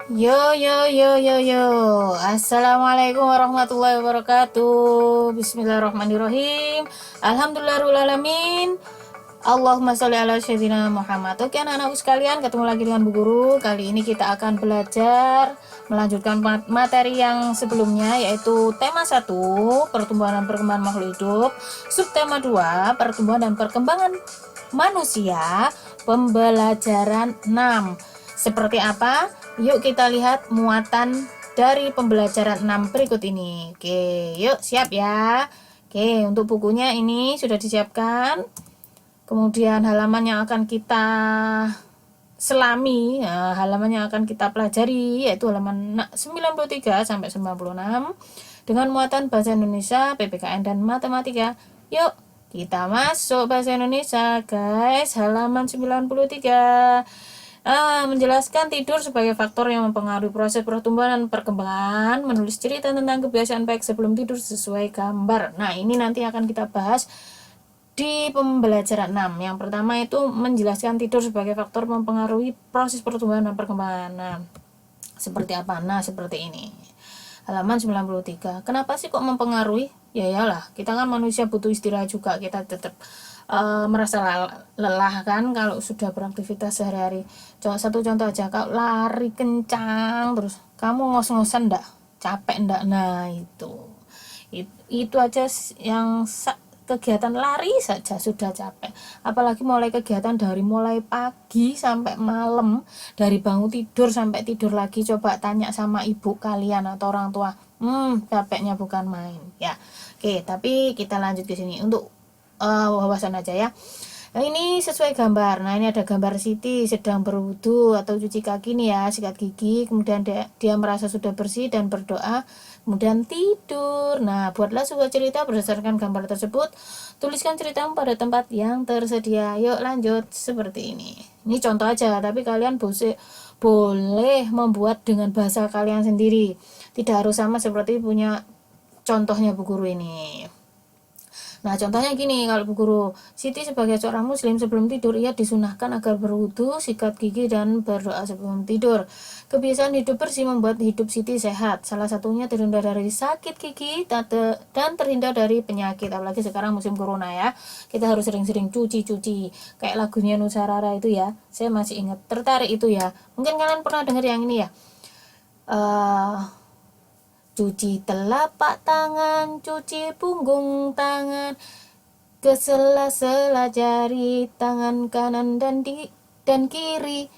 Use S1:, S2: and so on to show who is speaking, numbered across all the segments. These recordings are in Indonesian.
S1: Yo yo yo yo yo. Assalamualaikum warahmatullahi wabarakatuh. Bismillahirrahmanirrahim. Alhamdulillahirrahmanirrahim. Allahumma sholli ala sayyidina Muhammad. Oke anak-anakku sekalian, ketemu lagi dengan Bu Guru. Kali ini kita akan belajar melanjutkan materi yang sebelumnya, yaitu tema 1, pertumbuhan dan perkembangan makhluk hidup. Subtema 2, pertumbuhan dan perkembangan manusia. Pembelajaran 6. Seperti apa? Yuk kita lihat muatan dari pembelajaran 6 berikut ini. Oke, yuk siap ya. Oke, untuk bukunya ini sudah disiapkan. Kemudian halaman yang akan kita selami, halaman yang akan kita pelajari yaitu halaman 93 sampai 96 dengan muatan bahasa Indonesia, PPKN dan matematika. Yuk, kita masuk bahasa Indonesia, guys. Halaman 93. Menjelaskan tidur sebagai faktor yang mempengaruhi proses pertumbuhan dan perkembangan, menulis cerita tentang kebiasaan baik sebelum tidur sesuai gambar. Nah, ini nanti akan kita bahas di pembelajaran 6. Yang pertama itu menjelaskan tidur sebagai faktor mempengaruhi proses pertumbuhan dan perkembangan. Nah, seperti apa? Nah, seperti ini. Halaman 93. Kenapa sih kok mempengaruhi? Ya iyalah, kita kan manusia butuh istirahat juga. Kita tetap merasa lelah kan kalau sudah beraktivitas sehari-hari. Satu contoh aja, kalau lari kencang terus kamu ngos-ngosan ndak, capek ndak, nah itu aja yang kegiatan lari saja sudah capek, apalagi mulai kegiatan dari mulai pagi sampai malam, dari bangun tidur sampai tidur lagi. Coba tanya sama ibu kalian atau orang tua, capeknya bukan main ya. Oke, tapi kita lanjut ke sini untuk wawasan aja ya. Nah, ini sesuai gambar. Nah, ini ada gambar Siti sedang berwudu atau cuci kaki nih ya, sikat gigi, kemudian dia merasa sudah bersih dan berdoa, kemudian tidur. Nah, buatlah sebuah cerita berdasarkan gambar tersebut. Tuliskan ceritamu pada tempat yang tersedia. Yuk lanjut seperti ini. Ini contoh aja, tapi kalian boleh membuat dengan bahasa kalian sendiri. Tidak harus sama seperti punya contohnya Bu Guru ini. Nah, contohnya gini, kalau Bu Guru, Siti sebagai seorang muslim sebelum tidur ia disunahkan agar berwudu, sikat gigi dan berdoa sebelum tidur. Kebiasaan hidup bersih membuat hidup Siti sehat. Salah satunya terhindar dari sakit gigi dan terhindar dari penyakit. Apalagi sekarang musim corona ya. Kita harus sering-sering cuci-cuci. Kayak lagunya Nusarara itu ya. Saya masih ingat, tertarik itu ya. Mungkin kalian pernah dengar yang ini ya. Cuci telapak tangan, cuci punggung tangan, ke sela-sela jari tangan kanan dan kiri.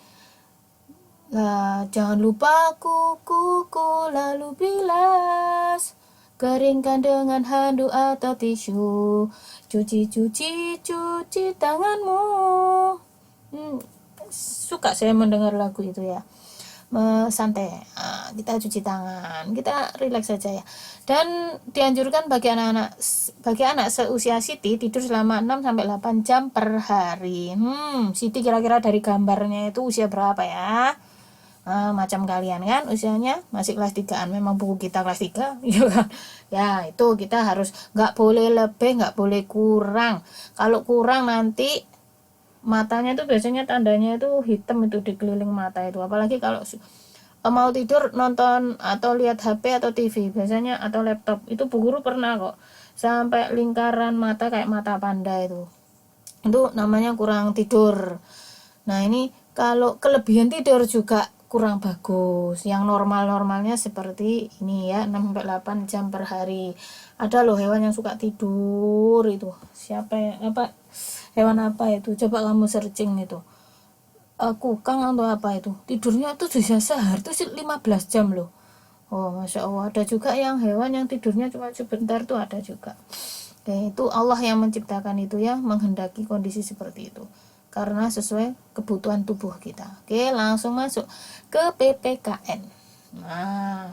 S1: Nah, jangan lupa kuku lalu bilas. Keringkan dengan handuk atau tisu. Cuci tanganmu. Suka saya mendengar lagu itu ya. Santai, kita cuci tangan, kita rileks saja ya. Dan dianjurkan bagi anak seusia Siti tidur selama 6 sampai 8 jam per hari. Siti kira-kira dari gambarnya itu usia berapa ya? Macam kalian kan usianya masih kelas 3an, memang buku kita kelas 3 ya, itu kita harus nggak boleh lebih, nggak boleh kurang. Kalau kurang nanti matanya itu biasanya tandanya itu hitam itu di keliling mata itu, apalagi kalau mau tidur nonton atau lihat HP atau TV biasanya atau laptop. Itu Bu Guru pernah kok sampai lingkaran mata kayak mata panda itu namanya kurang tidur. Nah, ini kalau kelebihan tidur juga kurang bagus. Yang normal-normalnya seperti ini ya, 6 sampai 8 jam per hari. Ada loh hewan yang suka tidur itu. Siapa ya? Hewan apa itu? Coba kamu searching itu. Kukang atau apa itu? Tidurnya tuh bisa sehari tuh 15 jam loh. Oh, Masya Allah. Ada juga yang hewan yang tidurnya cuma sebentar tuh ada juga. Oke, itu Allah yang menciptakan itu ya, menghendaki kondisi seperti itu. Karena sesuai kebutuhan tubuh kita. Oke, langsung masuk ke PPKN. Nah,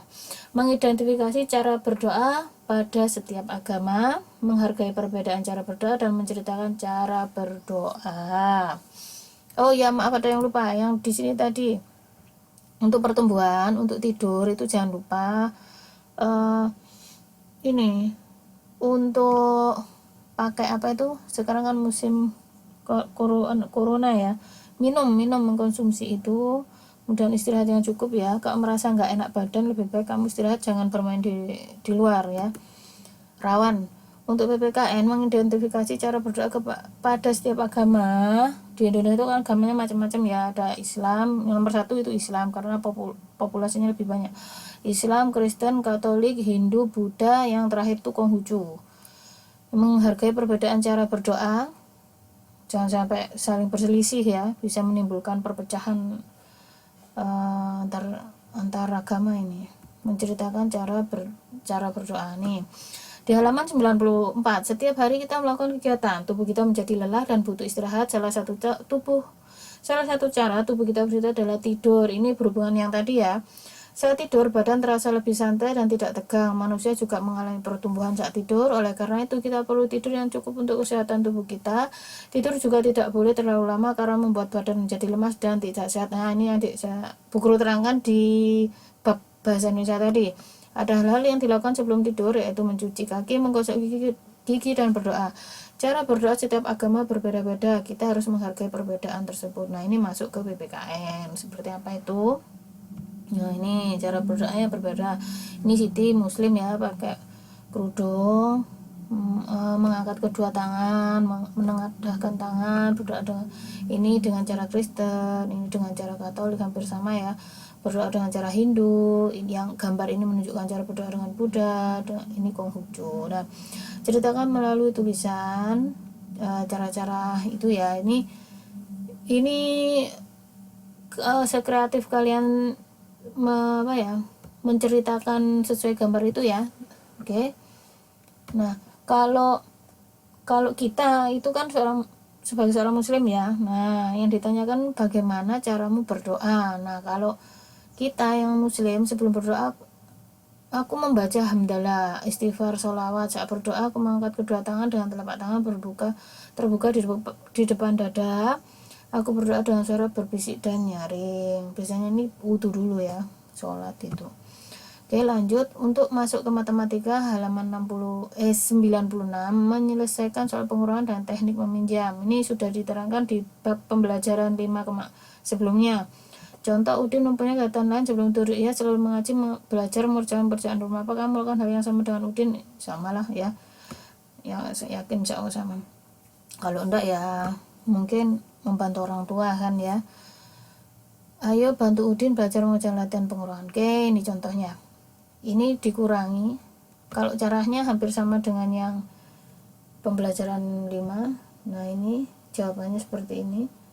S1: mengidentifikasi cara berdoa pada setiap agama, menghargai perbedaan cara berdoa dan menceritakan cara berdoa. Oh ya, maaf ada yang lupa. Yang di sini tadi untuk pertumbuhan, untuk tidur itu jangan lupa ini untuk pakai apa itu? Sekarang kan musim corona ya. Minum mengkonsumsi itu kemudian istirahat yang cukup ya. Kalau merasa nggak enak badan, lebih baik kamu istirahat, jangan bermain di luar ya, rawan. Untuk PPKN mengidentifikasi cara berdoa kepada setiap agama. Di Indonesia itu kan agamanya macam-macam ya, ada Islam, yang nomor satu itu Islam karena populasinya lebih banyak. Islam, Kristen, Katolik, Hindu, Buddha, yang terakhir itu Konghucu. Menghargai perbedaan cara berdoa, jangan sampai saling berselisih ya, bisa menimbulkan perpecahan antar agama ini. Menceritakan cara berdoa nih. Di halaman 94, setiap hari kita melakukan kegiatan, tubuh kita menjadi lelah dan butuh istirahat. Salah satu cara tubuh kita beristirahat adalah tidur. Ini berhubungan yang tadi ya. Saat tidur, badan terasa lebih santai dan tidak tegang. Manusia juga mengalami pertumbuhan saat tidur. Oleh karena itu, kita perlu tidur yang cukup untuk kesehatan tubuh kita. Tidur juga tidak boleh terlalu lama karena membuat badan menjadi lemas dan tidak sehat. Nah, ini yang Bu Guru terangkan di bab bahasa Indonesia tadi. Ada hal-hal yang dilakukan sebelum tidur, yaitu mencuci kaki, menggosok gigi, dan berdoa. Cara berdoa setiap agama berbeda-beda. Kita harus menghargai perbedaan tersebut. Nah, ini masuk ke PPKN. Seperti apa itu? Nah, ini cara berdoanya berbeda. Ini Siti Muslim ya, pakai kerudung, mengangkat kedua tangan, menengadahkan tangan, berdoa dengan cara Kristen, ini dengan cara Katolik, hampir sama ya. Berdoa dengan cara Hindu, yang gambar ini menunjukkan cara berdoa dengan Buddha, ini Konghucu. Nah, ceritakan melalui tulisan cara-cara itu ya. Ini sekreatif kalian menceritakan sesuai gambar itu ya. Oke. Nah, kalau kita itu kan sebagai seorang muslim ya. Nah, yang ditanyakan bagaimana caramu berdoa. Nah, kalau kita yang muslim sebelum berdoa, aku membaca hamdalah, istighfar, sholawat. Saat berdoa, aku mengangkat kedua tangan dengan telapak tangan terbuka di depan dada. Aku berdoa dengan suara berbisik dan nyaring. Biasanya ini wudu dulu ya, sholat itu. Oke, lanjut. Untuk masuk ke matematika, halaman 96, menyelesaikan soal pengurangan dan teknik meminjam. Ini sudah diterangkan di bab pembelajaran 5 sebelumnya. Contoh, Udin mempunyai kegiatan lain sebelum tidur. Ia selalu mengaji, belajar, mengerjakan pekerjaan rumah. Apakah kamu melakukan hal yang sama dengan Udin? Sama lah ya. Ya, saya yakin insya Allah sama. Kalau enggak ya mungkin membantu orang tua kan ya. Ayo bantu Udin belajar mengerjakan latihan pengurangan. Oke, ini contohnya. Ini dikurangi. Kalau caranya hampir sama dengan yang pembelajaran 5. Nah, ini jawabannya seperti ini.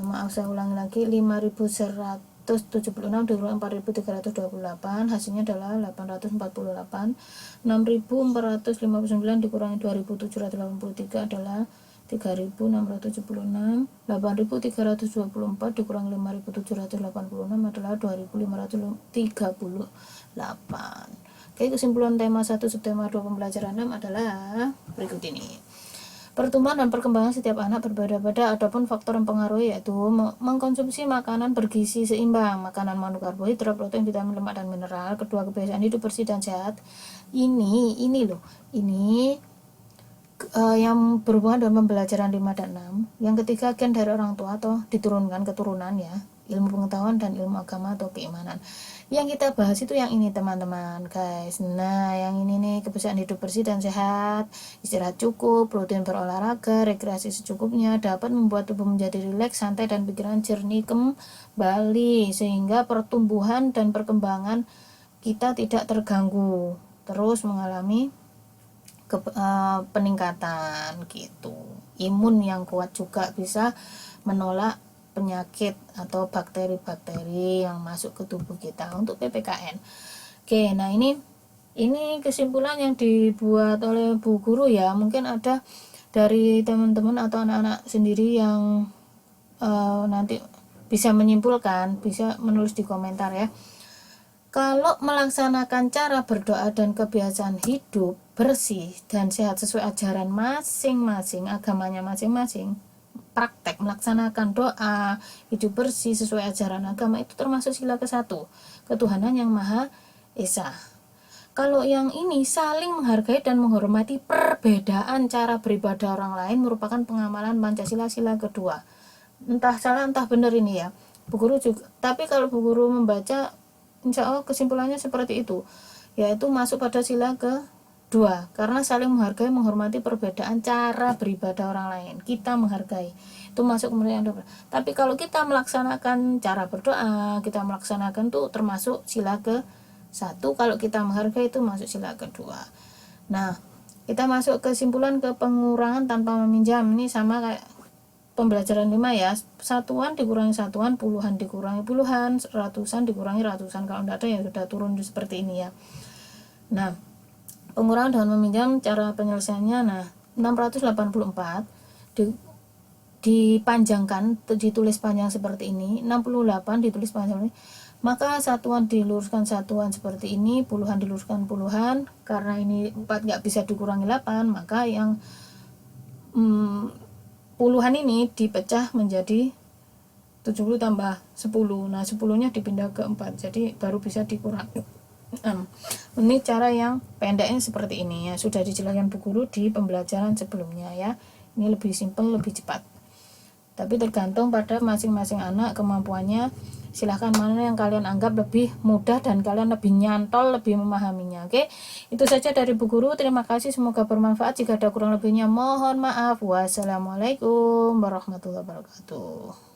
S1: Maaf saya ulangi lagi, 5176 dikurangi 4328, hasilnya adalah 848. 6459 dikurangi 2783 adalah 3676. 8324 dikurangi 5786 adalah 2538. Oke, kesimpulan tema 1 subtema 2 pembelajaran 6 adalah berikut ini. Pertumbuhan dan perkembangan setiap anak berbeda-beda, adapun faktor yang mempengaruhi yaitu mengkonsumsi makanan bergizi seimbang, makanan mengandung karbohidrat, protein, vitamin, lemak, dan mineral. Kedua, kebiasaan hidup bersih dan sehat. Ini yang berhubungan dengan pembelajaran 5 dan 6. Yang ketiga, gen dari orang tua atau diturunkan keturunan ya, ilmu pengetahuan dan ilmu agama atau keimanan. Yang kita bahas itu yang ini teman-teman guys. Nah, yang ini nih, kebiasaan hidup bersih dan sehat, istirahat cukup, rutin berolahraga, rekreasi secukupnya dapat membuat tubuh menjadi rileks, santai, dan pikiran jernih kembali, sehingga pertumbuhan dan perkembangan kita tidak terganggu, terus mengalami peningkatan gitu. Imun yang kuat juga bisa menolak penyakit atau bakteri-bakteri yang masuk ke tubuh kita untuk PPKN. Oke, nah ini kesimpulan yang dibuat oleh Bu Guru ya. Mungkin ada dari teman-teman atau anak-anak sendiri yang nanti bisa menyimpulkan, bisa menulis di komentar ya. Kalau melaksanakan cara berdoa dan kebiasaan hidup bersih dan sehat sesuai ajaran masing-masing, agamanya masing-masing, praktek melaksanakan doa hidup bersih sesuai ajaran agama itu termasuk sila ke-1, ketuhanan yang Maha Esa. Kalau yang ini saling menghargai dan menghormati perbedaan cara beribadah orang lain merupakan pengamalan Pancasila sila kedua. Entah salah entah benar ini ya. Bu Guru juga, tapi kalau Bu Guru membaca, insya Allah kesimpulannya seperti itu, yaitu masuk pada sila kedua, karena saling menghargai, menghormati perbedaan cara beribadah orang lain. Kita menghargai, itu masuk kemudian. Tapi kalau kita melaksanakan cara berdoa, kita melaksanakan tuh termasuk sila ke satu. Kalau kita menghargai itu masuk sila kedua. Nah, kita masuk kesimpulan ke pengurangan tanpa meminjam. Ini sama kayak pembelajaran 5 ya, satuan dikurangi satuan, puluhan dikurangi puluhan, ratusan dikurangi ratusan. Kalau tidak ada ya sudah turun seperti ini ya. Nah, pengurangan dengan meminjam cara penyelesaiannya, nah 684 dipanjangkan, ditulis panjang seperti ini, 68 ditulis panjang ini, maka satuan diluruskan satuan seperti ini, puluhan diluruskan puluhan, karena ini 4 nggak bisa dikurangi 8, maka yang puluhan ini dipecah menjadi 70 tambah 10. Nah 10 nya dipindah ke 4, jadi baru bisa dikurangi 6. Ini cara yang pendeknya seperti ini ya, sudah dijelaskan Bu Guru di pembelajaran sebelumnya ya. Ini lebih simpel, lebih cepat, tapi tergantung pada masing-masing anak kemampuannya. Silahkan mana yang kalian anggap lebih mudah dan kalian lebih nyantol, lebih memahaminya. Oke, itu saja dari Bu Guru. Terima kasih, semoga bermanfaat. Jika ada kurang lebihnya mohon maaf. Wassalamualaikum warahmatullahi wabarakatuh.